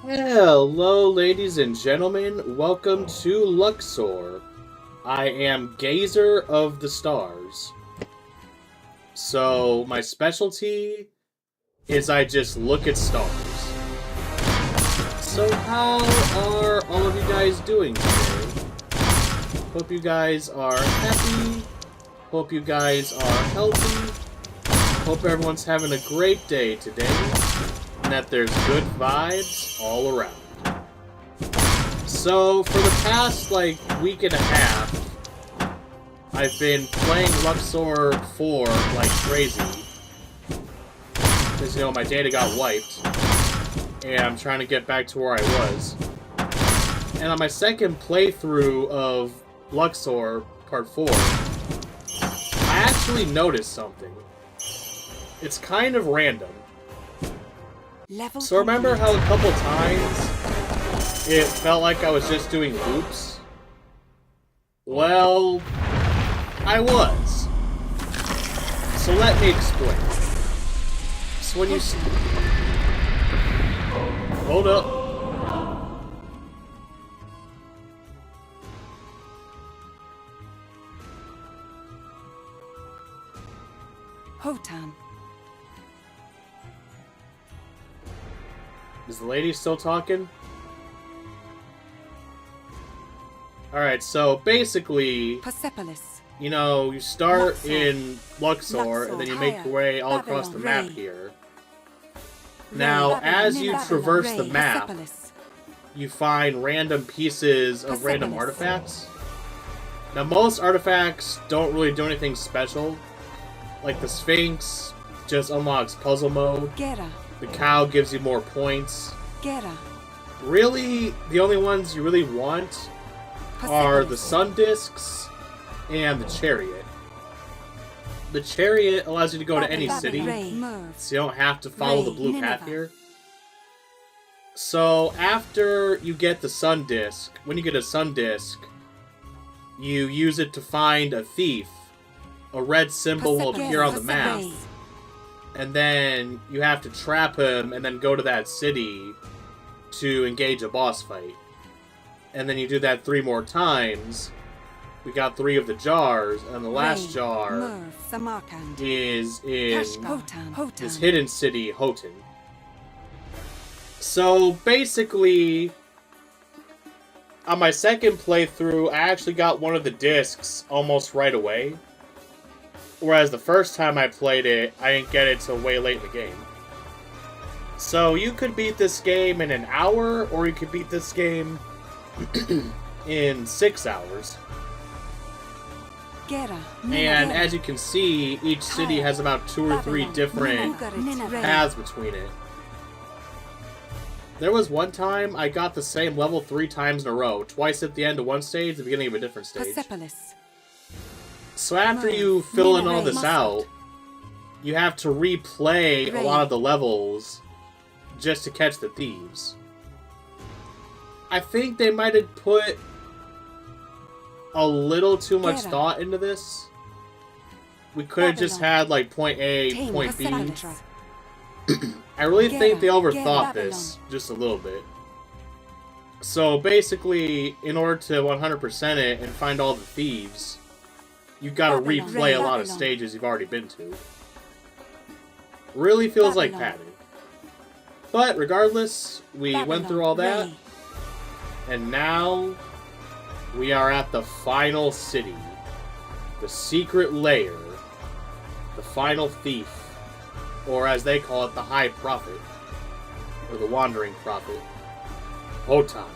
Hello, ladies and gentlemen. Welcome to Luxor. I am Gazer of the Stars. So, my specialty is I just look at stars. So, how are all of you guys doing today? Hope you guys are happy. Hope you guys are healthy. Hope everyone's having a great day today. And that there's good vibes all around. So, for the past, week and a half, I've been playing Luxor 4 like crazy. Because, my data got wiped. And I'm trying to get back to where I was. And on my second playthrough of Luxor Part 4, I actually noticed something. It's kind of random. So remember how a couple times it felt like I was just doing loops? Well, I was. So let me explain. So when you... Hold up. Hotan. Is the lady still talking? Alright, so basically, Persepolis. you start Luxor. in Luxor, and then you make your way all across the map here. Now, as you traverse the map, you find random pieces of random artifacts. Now, most artifacts don't really do anything special. Like the Sphinx just unlocks puzzle mode. The cow gives you more points. Really, the only ones you really want are the sun discs and the chariot. The chariot allows you to go to any city, so you don't have to follow the blue path here. So after you get the sun disc, when you get a sun disc, you use it to find a thief. A red symbol will appear on the map. And then you have to trap him and then go to that city to engage a boss fight. And then you do that 3 more times. We got 3 of the jars, and the last jar is in this hidden city, Hotan. So basically, on my second playthrough, I actually got one of the discs almost right away. Whereas the first time I played it, I didn't get it till way late in the game. So you could beat this game in an hour, or you could beat this game in 6 hours. And as you can see, each city has about 2 or 3 different paths between it. There was one time I got the same level 3 times in a row, twice at the end of one stage, the beginning of a different stage. So after you fill in all this out, you have to replay a lot of the levels just to catch the thieves. I think they might have put a little too much thought into this. We could have just had point A, point B. I really think they overthought this just a little bit. So basically, in order to 100% it and find all the thieves, you've got to replay a lot of stages you've already been to. Really feels like padding. But regardless, we went through all that. And now, we are at the final city. The secret lair. The final thief. Or as they call it, the High Prophet. Or the Wandering Prophet. Hotan.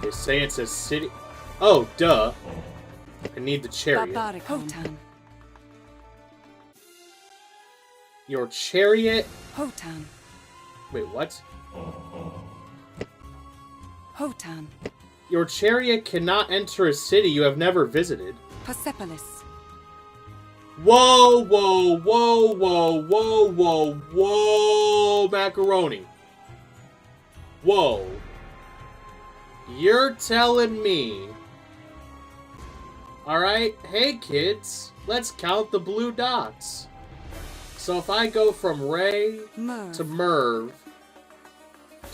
They say it's a city... Oh, duh. I need the chariot. Your chariot? Wait, what? Your chariot cannot enter a city you have never visited. Persepolis. Whoa, whoa, whoa, whoa, whoa, whoa, whoa, macaroni. Whoa. You're telling me... Alright, hey kids, let's count the blue dots. So if I go from Ray to Merv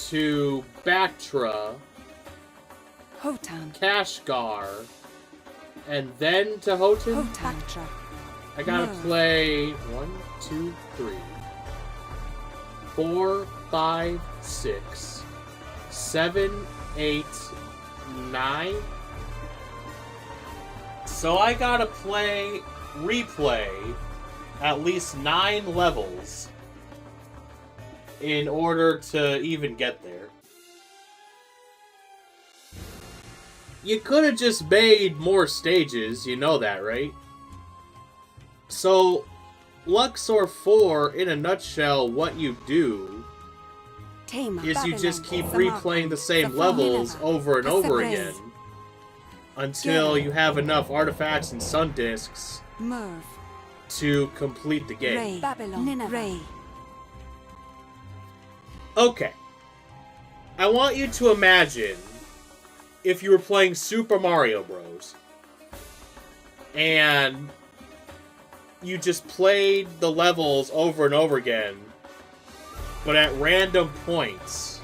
to Bactra, Hotan, Kashgar, and then to Hotan. Bactra. I gotta play 1, 2, 3, 4, 5, 6, 7, 8, 9. So I gotta replay at least 9 levels in order to even get there. You could have just made more stages, you know that, right? So, Luxor 4, in a nutshell, what you do is you just keep replaying the same levels over and over again until you have enough artifacts and sun discs to complete the game. Okay. I want you to imagine if you were playing Super Mario Bros. And you just played the levels over and over again, but at random points,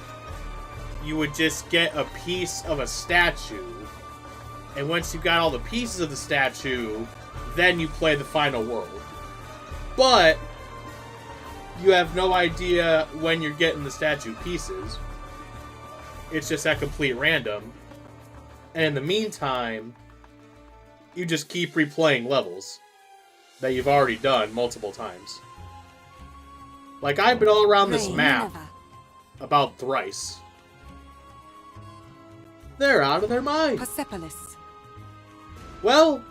you would just get a piece of a statue, and once you got all the pieces of the statue, then you play the final world. But you have no idea when you're getting the statue pieces. It's just at complete random. And in the meantime, you just keep replaying levels that you've already done multiple times. Like, I've been all around this map about thrice. They're out of their mind. Persepolis. Well,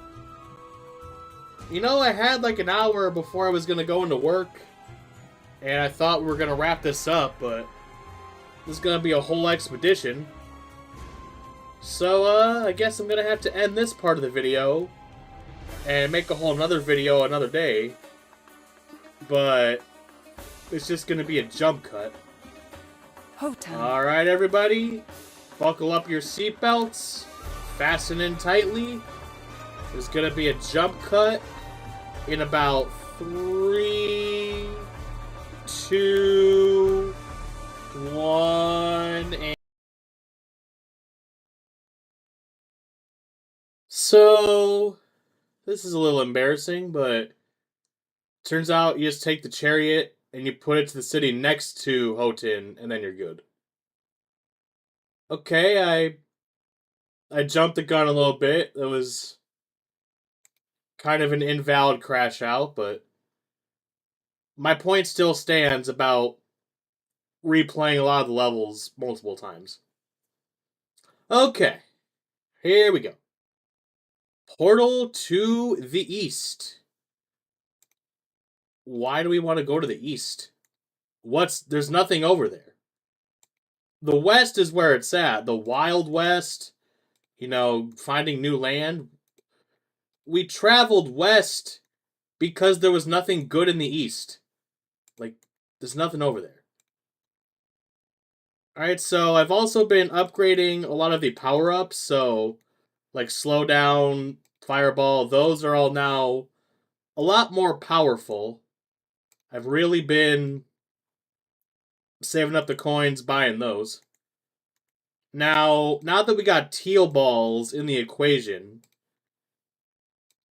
you know, I had like an hour before I was going to go into work, and I thought we were going to wrap this up, but this is going to be a whole expedition. So, I guess I'm going to have to end this part of the video and make a whole another video another day. But it's just going to be a jump cut. Alright, everybody. Buckle up your seatbelts. Fasten in tightly. There's going to be a jump cut in about 3, 2, 1, and... So, this is a little embarrassing, but turns out you just take the chariot and you put it to the city next to Hotan, and then you're good. Okay, I jumped the gun a little bit. It was kind of an invalid crash out, but my point still stands about replaying a lot of the levels multiple times. Okay, here we go. Portal to the east. Why do we want to go to the east? There's nothing over there. The west is where it's at. The Wild West, you know, finding new land. We traveled west because there was nothing good in the east. Like, there's nothing over there. Alright, so I've also been upgrading a lot of the power-ups, so like slow down, fireball, those are all now a lot more powerful. I've really been saving up the coins buying those. Now that we got teal balls in the equation,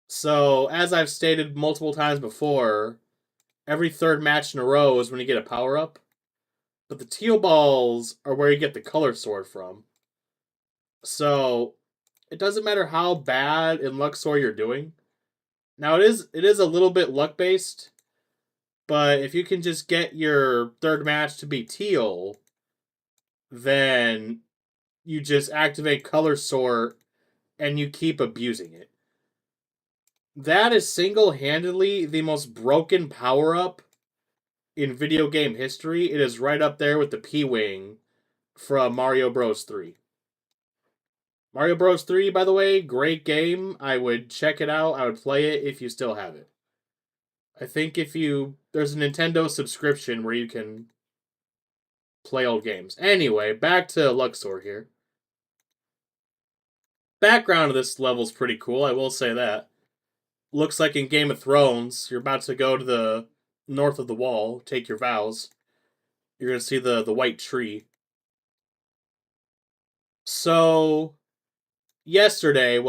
so as I've stated multiple times before, every third match in a row is when you get a power-up. But the teal balls are where you get the color sword from. So it doesn't matter how bad in Luxor you're doing. Now, it is a little bit luck-based, but if you can just get your third match to be teal, then you just activate color sort and you keep abusing it. That is single-handedly the most broken power-up in video game history. It is right up there with the P-Wing from Mario Bros. 3. Mario Bros. 3, by the way, great game. I would check it out. I would play it if you still have it. I think there's a Nintendo subscription where you can play old games. Anyway, back to Luxor here. Background of this level's pretty cool, I will say that. Looks like in Game of Thrones, you're about to go to the north of the wall, take your vows. You're going to see the white tree. So, yesterday,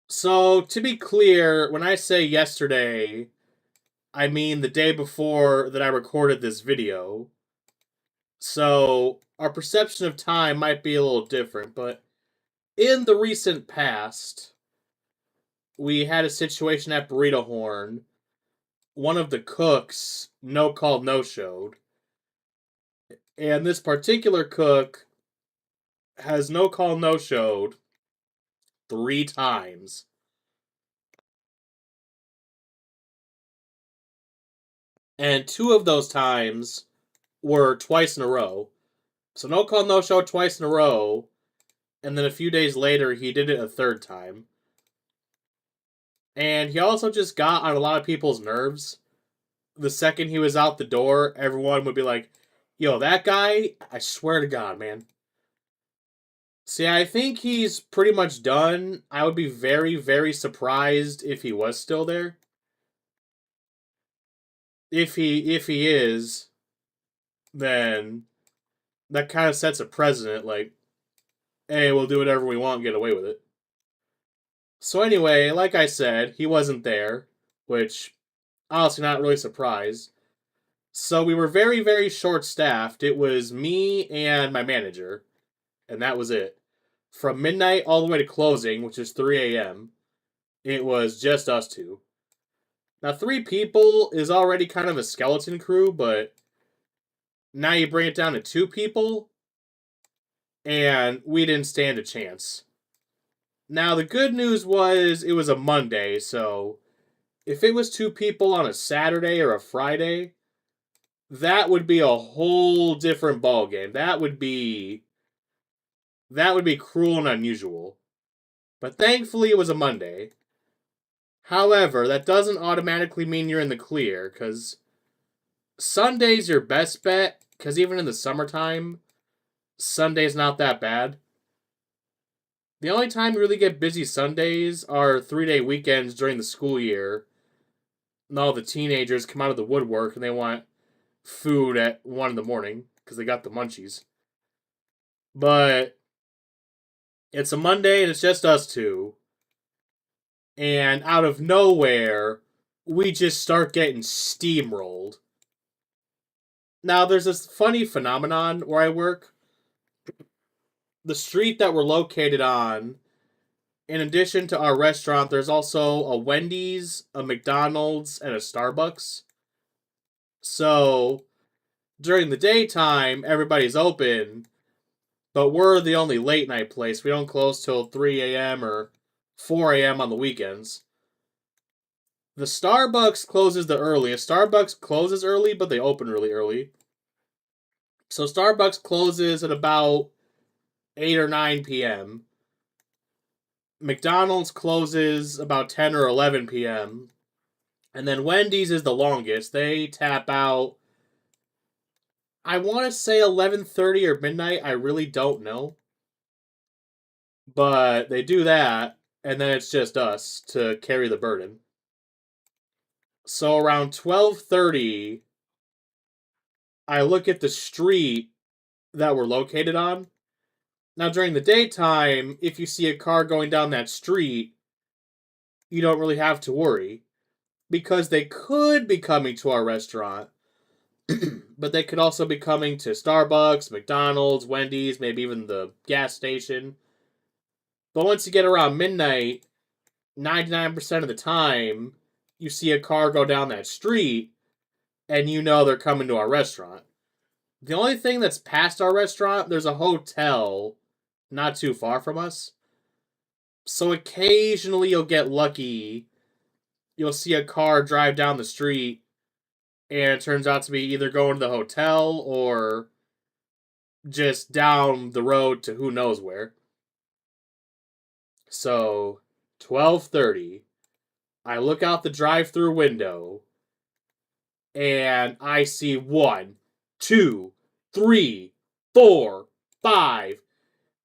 so to be clear, when I say yesterday, I mean the day before that I recorded this video. So, our perception of time might be a little different, but in the recent past, we had a situation at Burrito Horn. One of the cooks no called no showed. And this particular cook has no call no showed 3 times. And 2 of those times were twice in a row. So no call no show twice in a row. And then a few days later, he did it a 3rd time. And he also just got on a lot of people's nerves. The second he was out the door, everyone would be like, yo, that guy, I swear to God, man. See, I think he's pretty much done. I would be very, very surprised if he was still there. If he is, then that kind of sets a precedent, like, hey, we'll do whatever we want and get away with it. So anyway, like I said, he wasn't there, which, honestly, not really surprised. So we were very, very short-staffed. It was me and my manager, and that was it. From midnight all the way to closing, which is 3 a.m., it was just us 2. Now, 3 people is already kind of a skeleton crew, but now you bring it down to 2 people, and we didn't stand a chance. Now, the good news was it was a Monday, so if it was 2 people on a Saturday or a Friday, that would be a whole different ballgame. That would be cruel and unusual. But thankfully, it was a Monday. However, that doesn't automatically mean you're in the clear, because Sunday's your best bet, because even in the summertime, Sunday's not that bad. The only time we really get busy Sundays are 3-day weekends during the school year, and all the teenagers come out of the woodwork and they want food at 1 in the morning, because they got the munchies. But it's a Monday and it's just us 2. And out of nowhere, we just start getting steamrolled. Now, there's this funny phenomenon where I work. The street that we're located on, in addition to our restaurant, there's also a Wendy's, a McDonald's, and a Starbucks. So, during the daytime, everybody's open, but we're the only late night place. We don't close till 3 a.m. or 4 a.m. on the weekends. The Starbucks closes the earliest. Starbucks closes early, but they open really early. So Starbucks closes at about 8 or 9 p.m. McDonald's closes about 10 or 11 p.m. And then Wendy's is the longest. They tap out, I want to say 11:30 or midnight. I really don't know. But they do that, and then it's just us to carry the burden. So around 12:30, I look at the street that we're located on. Now, during the daytime, if you see a car going down that street, you don't really have to worry, because they could be coming to our restaurant, but they could also be coming to Starbucks, McDonald's, Wendy's, maybe even the gas station. But once you get around midnight, 99% of the time, you see a car go down that street, and you know they're coming to our restaurant. The only thing that's past our restaurant, there's a hotel not too far from us. So occasionally you'll get lucky. You'll see a car drive down the street, and it turns out to be either going to the hotel or just down the road to who knows where. So, 12:30, I look out the drive-through window, and I see 1, 2, 3, 4, 5,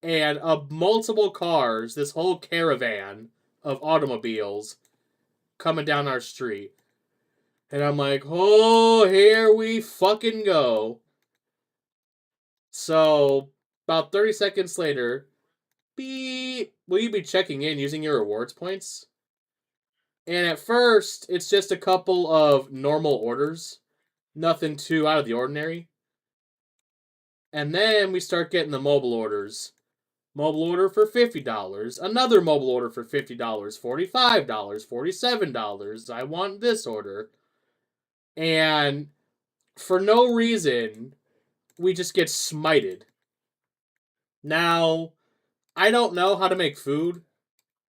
and multiple cars, this whole caravan of automobiles coming down our street. And I'm like, oh, here we fucking go. So, About 30 seconds later, beep, will you be checking in using your rewards points? And at first, it's just a couple of normal orders. Nothing too out of the ordinary. And then we start getting the mobile orders. Mobile order for $50. Another mobile order for $50. $45. $47. I want this order. And for no reason, we just get smited. Now, I don't know how to make food.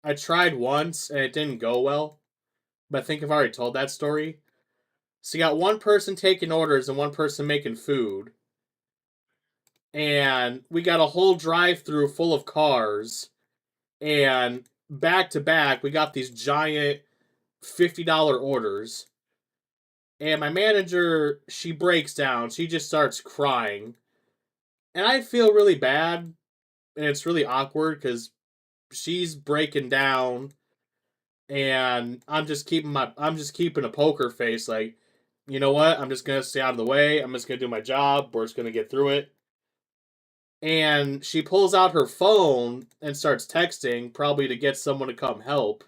I tried once and it didn't go well. But I think I've already told that story. So you got one person taking orders and one person making food. And we got a whole drive-through full of cars. And back to back, we got these giant $50 orders. And my manager, she breaks down. She just starts crying. And I feel really bad. And it's really awkward because she's breaking down. And I'm just keeping a poker face like, you know what? I'm just going to stay out of the way. I'm just going to do my job. We're just going to get through it. And she pulls out her phone and starts texting, probably to get someone to come help.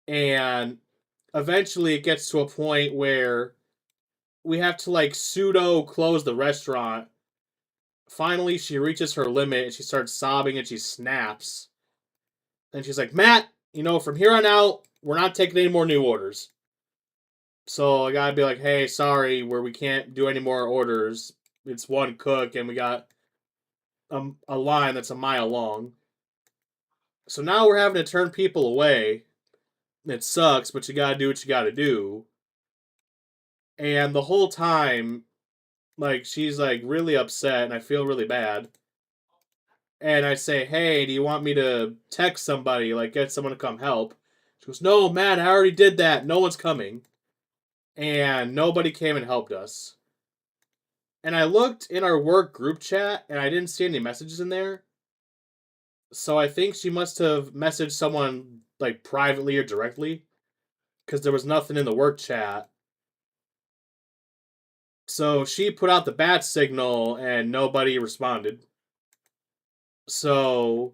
And eventually it gets to a point where we have to like pseudo close the restaurant. Finally, she reaches her limit and she starts sobbing and she snaps. And she's like, Matt, from here on out, we're not taking any more new orders. So I gotta be like, hey, sorry, we can't do any more orders. It's one cook and we got a line that's a mile long. So now we're having to turn people away. It sucks, but you gotta do what you gotta do. And the whole time, like, she's like really upset and I feel really bad. And I say, hey, do you want me to text somebody, like get someone to come help? She goes, no, Matt, I already did that. No one's coming. And nobody came and helped us. And I looked in our work group chat and I didn't see any messages in there. So I think she must have messaged someone like privately or directly because there was nothing in the work chat. So she put out the bat signal and nobody responded. So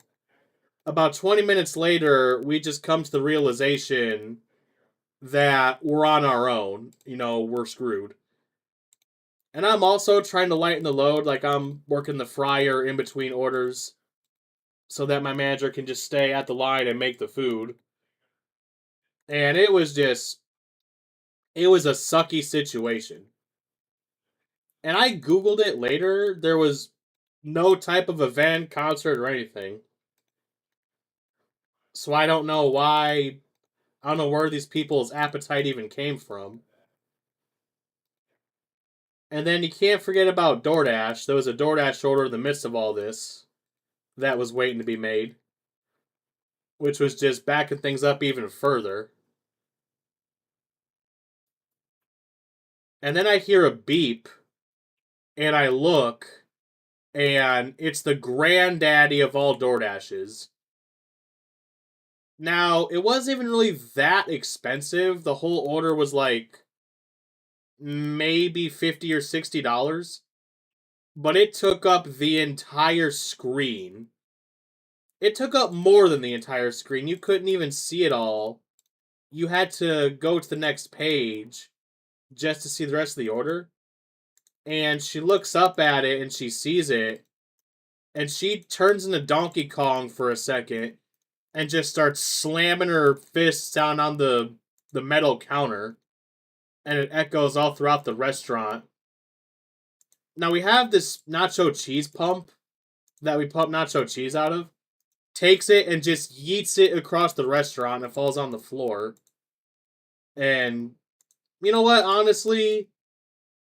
about 20 minutes later, we just come to the realization that we're on our own. We're screwed. And I'm also trying to lighten the load, like I'm working the fryer in between orders so that my manager can just stay at the line and make the food. And it was a sucky situation. And I Googled it later. There was no type of event, concert, or anything. So I don't know why. I don't know where these people's appetite even came from. And then you can't forget about DoorDash. There was a DoorDash order in the midst of all this that was waiting to be made, which was just backing things up even further. And then I hear a beep, and I look, and it's the granddaddy of all DoorDashes. Now, it wasn't even really that expensive. The whole order was like maybe $50 or $60. But it took up the entire screen. It took up more than the entire screen. You couldn't even see it all. You had to go to the next page just to see the rest of the order. And she looks up at it and she sees it. And she turns into Donkey Kong for a second and just starts slamming her fists down on the metal counter. And it echoes all throughout the restaurant. Now we have this nacho cheese pump that we pump nacho cheese out of. Takes it and just yeets it across the restaurant and it falls on the floor. And you know what? Honestly,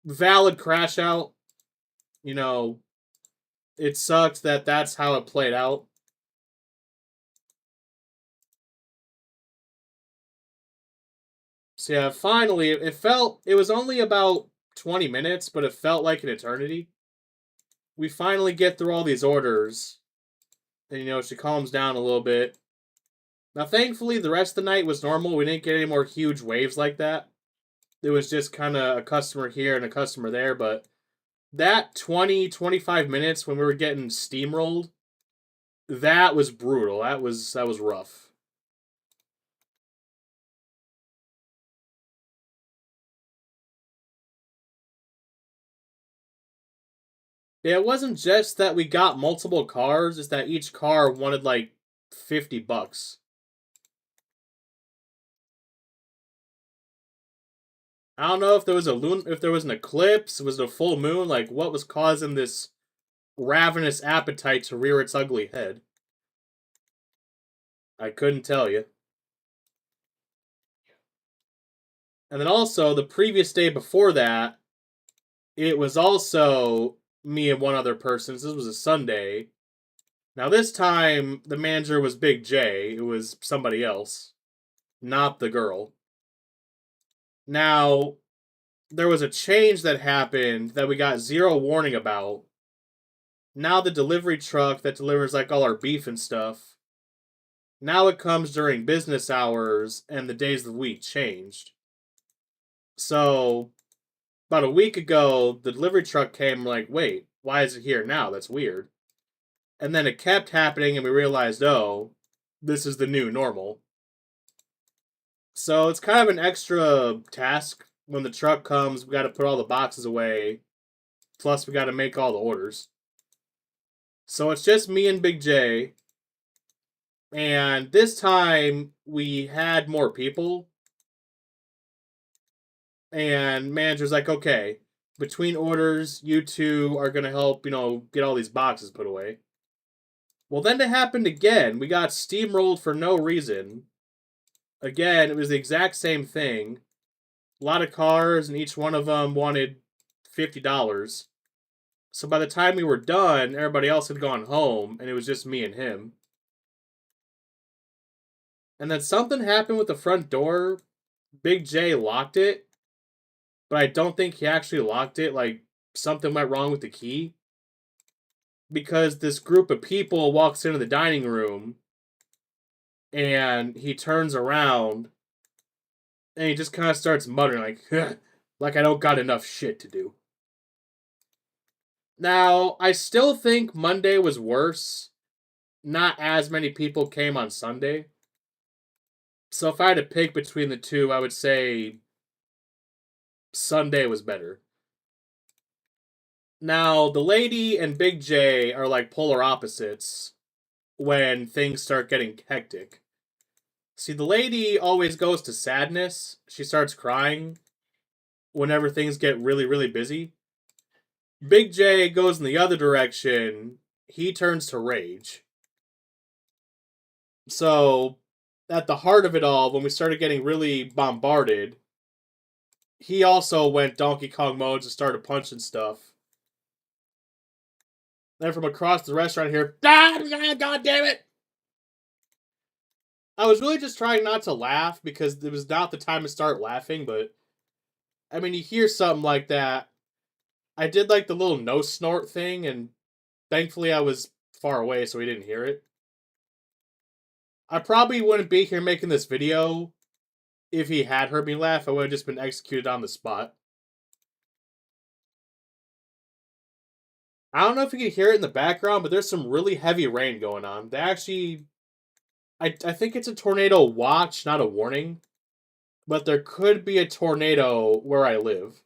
valid crash out. It sucked that that's how it played out. So yeah, finally, it was only about 20 minutes, but it felt like an eternity. We finally get through all these orders. And, she calms down a little bit. Now, thankfully, the rest of the night was normal. We didn't get any more huge waves like that. It was just kind of a customer here and a customer there, but that 20-25 minutes when we were getting steamrolled, that was brutal. That was rough. Yeah, it wasn't just that we got multiple cars, it's that each car wanted like $50. I don't know if there was if there was an eclipse, was it a full moon, like what was causing this ravenous appetite to rear its ugly head. I couldn't tell you. And then also the previous day before that, it was also me and one other person. This was a Sunday. Now this time the manager was Big J. It was somebody else, not the girl. Now there was a change that happened that we got zero warning about. Now the delivery truck that delivers like all our beef and stuff, now it comes during business hours and the days of the week changed. So about a week ago, the delivery truck came like, wait, why is it here now? That's weird. And then it kept happening and we realized, oh, this is the new normal. So it's kind of an extra task. When the truck comes, we got to put all the boxes away. Plus, we got to make all the orders. So it's just me and Big J. And this time, we had more people. And manager's like, okay, between orders, you two are going to help, get all these boxes put away. Well, then it happened again. We got steamrolled for no reason. Again, it was the exact same thing. A lot of cars, and each one of them wanted $50. So by the time we were done, everybody else had gone home, and it was just me and him. And then something happened with the front door. Big J locked it, but I don't think he actually locked it. Like, something went wrong with the key. Because this group of people walks into the dining room, and he turns around, and he just kind of starts muttering, like I don't got enough shit to do. Now, I still think Monday was worse. Not as many people came on Sunday. So if I had to pick between the two, I would say Sunday was better. Now, the lady and Big J are like polar opposites when things start getting hectic. See, the lady always goes to sadness. She starts crying whenever things get really, really busy. Big J goes in the other direction. He turns to rage. So, at the heart of it all, when we started getting really bombarded, he also went Donkey Kong mode and started punching stuff. Then from across the restaurant here, God damn it! I was really just trying not to laugh because it was not the time to start laughing, but I mean, you hear something like that. I did like the little no snort thing, and thankfully I was far away so he didn't hear it. I probably wouldn't be here making this video if he had heard me laugh. I would have just been executed on the spot. I don't know if you can hear it in the background, but there's some really heavy rain going on. They actually, I think it's a tornado watch, not a warning. But there could be a tornado where I live.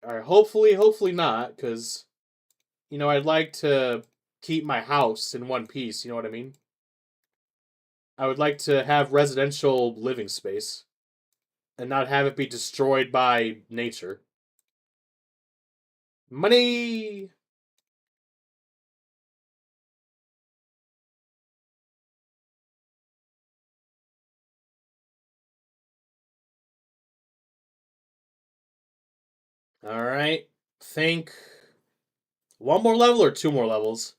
Alright, hopefully not, because, I'd like to keep my house in one piece, you know what I mean? I would like to have residential living space and not have it be destroyed by nature. Money! Alright, think one more level or two more levels?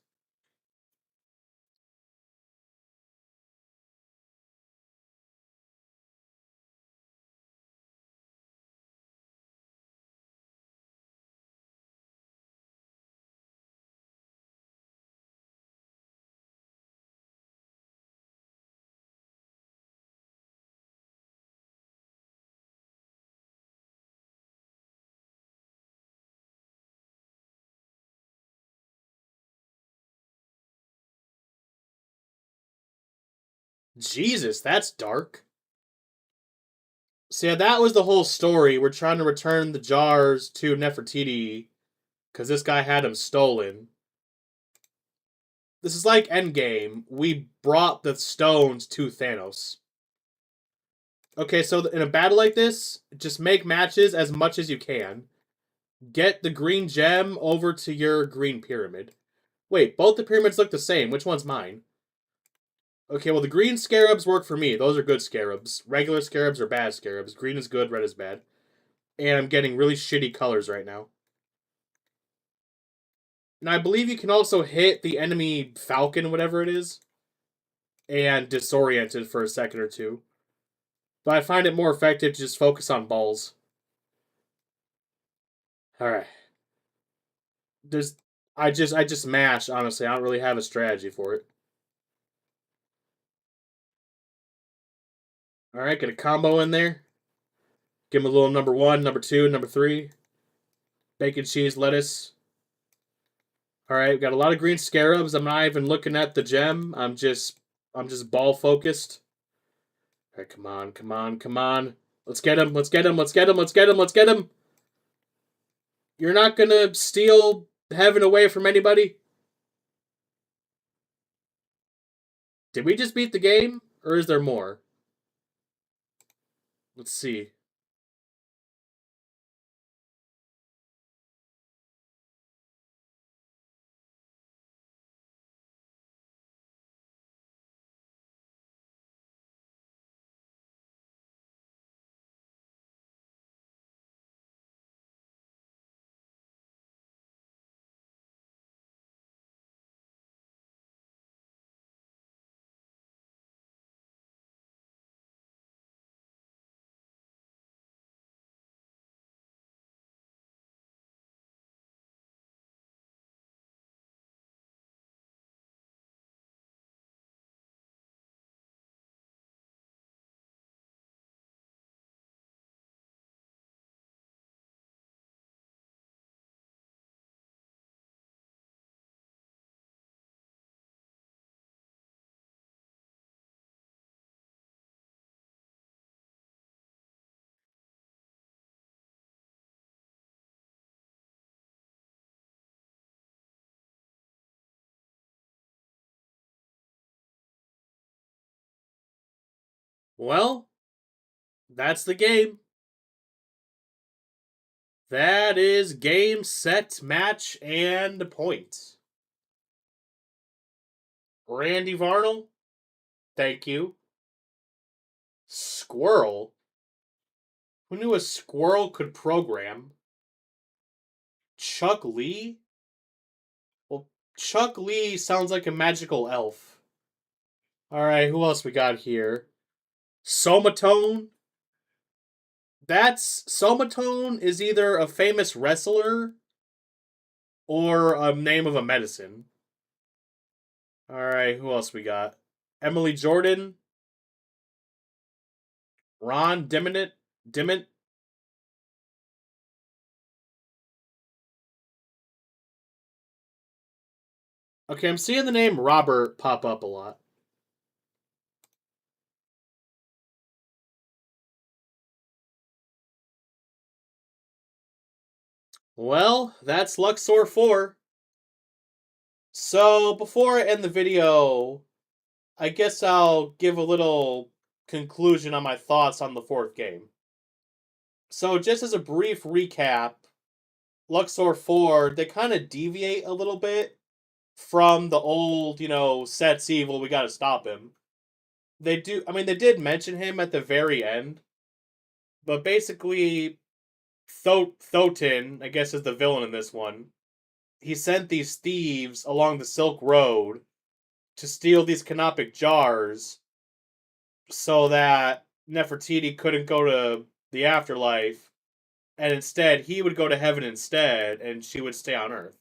Jesus, that's dark. So yeah, that was the whole story. We're trying to return the jars to Nefertiti because this guy had them stolen. This is like Endgame. We brought the stones to Thanos. Okay, so in a battle like this, just make matches as much as you can. Get the green gem over to your green pyramid. Wait, both the pyramids look the same. Which one's mine? Okay, well, the green scarabs work for me. Those are good scarabs. Regular scarabs are bad scarabs. Green is good, red is bad. And I'm getting really shitty colors right now. And I believe you can also hit the enemy falcon, whatever it is, and disorient it for a second or two. But I find it more effective to just focus on balls. Alright. I just mash, honestly. I don't really have a strategy for it. Alright, get a combo in there. Give him a little number 1, number 2, number 3. Bacon, cheese, lettuce. Alright, got a lot of green scarabs. I'm not even looking at the gem. I'm just ball focused. Alright, come on, come on, come on. Let's get him, let's get him, let's get him, let's get him, let's get him. You're not gonna steal heaven away from anybody? Did we just beat the game? Or is there more? Let's see. Well, that's the game. That is game, set, match, and point. Randy Varnell, thank you. Squirrel? Who knew a squirrel could program? Chuck Lee? Well, Chuck Lee sounds like a magical elf. Alright, who else we got here? Somatone? Somatone is either a famous wrestler or a name of a medicine. Alright, who else we got? Emily Jordan? Ron Dimmitt? Okay, I'm seeing the name Robert pop up a lot. Well, that's Luxor 4. So, before I end the video, I guess I'll give a little conclusion on my thoughts on the 4th game. So, just as a brief recap, Luxor 4, they kind of deviate a little bit from the old, Set's evil, we gotta stop him. They did mention him at the very end, but basically, Thotin, I guess, is the villain in this one. He sent these thieves along the Silk Road to steal these canopic jars so that Nefertiti couldn't go to the afterlife, and instead he would go to heaven instead, and she would stay on Earth.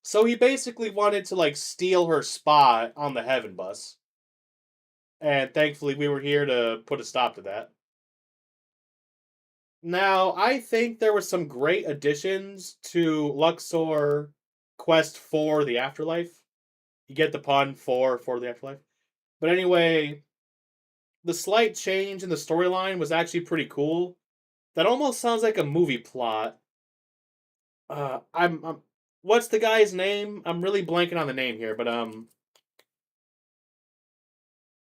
So he basically wanted to, steal her spot on the heaven bus. And thankfully we were here to put a stop to that. Now, I think there were some great additions to Luxor Quest for the Afterlife. You get the pun for the Afterlife. But anyway, the slight change in the storyline was actually pretty cool. That almost sounds like a movie plot. I'm what's the guy's name? I'm really blanking on the name here, but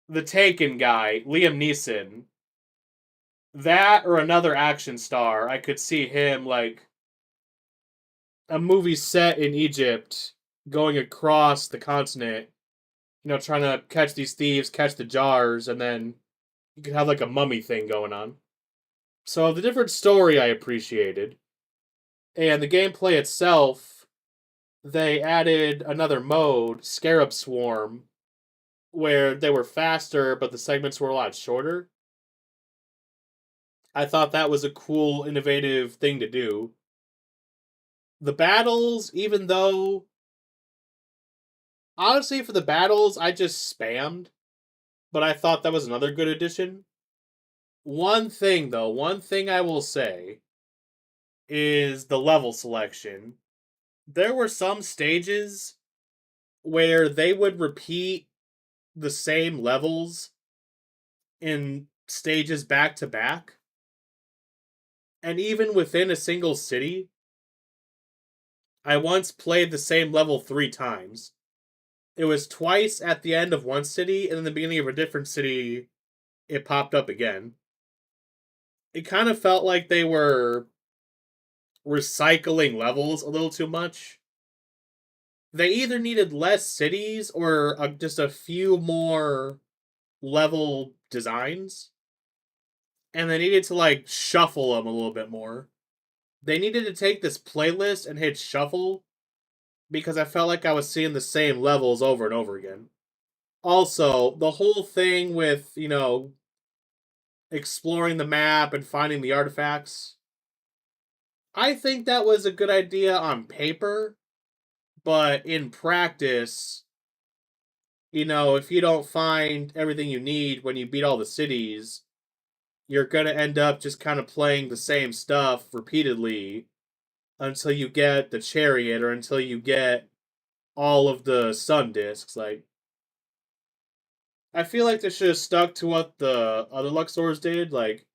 the Taken guy, Liam Neeson. That or another action star, I could see him like a movie set in Egypt going across the continent, trying to catch these thieves, catch the jars, and then you could have like a mummy thing going on. So the different story I appreciated. And the gameplay itself, they added another mode, Scarab Swarm, where they were faster, but the segments were a lot shorter. I thought that was a cool, innovative thing to do. The battles, even though honestly for the battles I just spammed, but I thought that was another good addition. One thing I will say is the level selection. There were some stages where they would repeat the same levels in stages back to back. And even within a single city, I once played the same level 3 times. It was twice at the end of one city, and in the beginning of a different city, it popped up again. It kind of felt like they were recycling levels a little too much. They either needed less cities or just a few more level designs, and they needed to like shuffle them a little bit more. They needed to take this playlist and hit shuffle because I felt like I was seeing the same levels over and over again. Also, the whole thing with, exploring the map and finding the artifacts, I think that was a good idea on paper, but in practice, if you don't find everything you need when you beat all the cities, you're going to end up just kind of playing the same stuff repeatedly until you get the chariot or until you get all of the sun discs. Like, I feel like they should have stuck to what the other Luxors did, like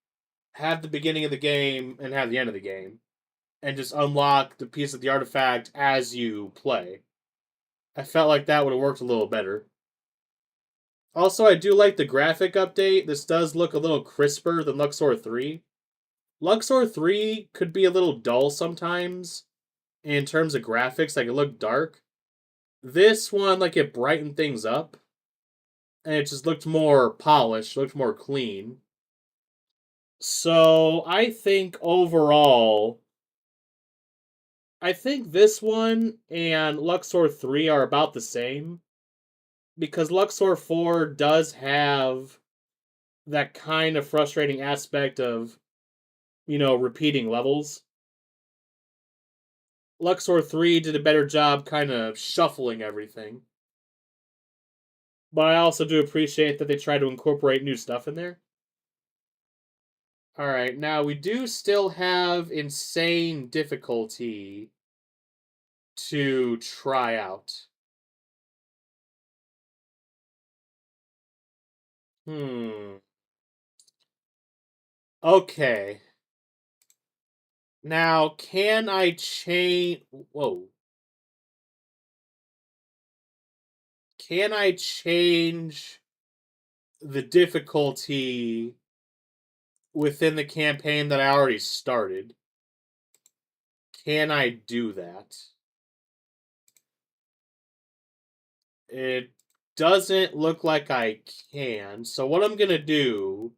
have the beginning of the game and have the end of the game, and just unlock the piece of the artifact as you play. I felt like that would have worked a little better. Also, I do like the graphic update. This does look a little crisper than Luxor 3. Luxor 3 could be a little dull sometimes in terms of graphics, like it looked dark. This one, like it brightened things up, and it just looked more polished, looked more clean. So I think overall, I think this one and Luxor 3 are about the same because Luxor 4 does have that kind of frustrating aspect of, repeating levels. Luxor 3 did a better job kind of shuffling everything. But I also do appreciate that they try to incorporate new stuff in there. Alright, now we do still have insane difficulty to try out. Okay. Now, can I change... Whoa. Can I change the difficulty within the campaign that I already started? Can I do that? It doesn't look like I can. So what I'm going to do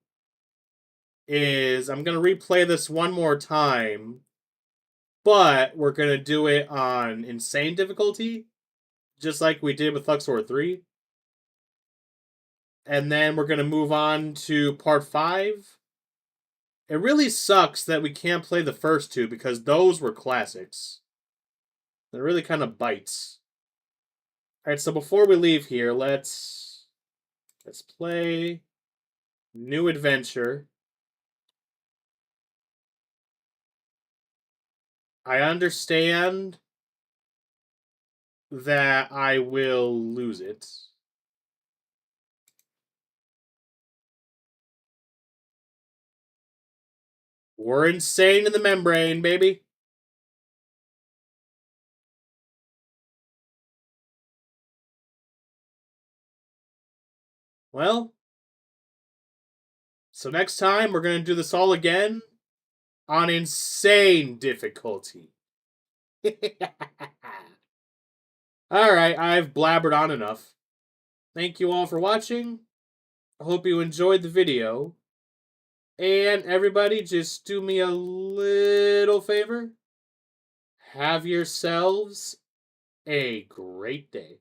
is I'm going to replay this one more time, but we're going to do it on insane difficulty, just like we did with Luxor 3. And then we're going to move on to part 5. It really sucks that we can't play the first two because those were classics. It really kind of bites. Alright, so before we leave here, let's play New Adventure. I understand that I will lose it. We're insane in the membrane, baby. Well, so next time we're going to do this all again on insane difficulty. Alright, I've blabbered on enough. Thank you all for watching. I hope you enjoyed the video. And everybody, just do me a little favor. Have yourselves a great day.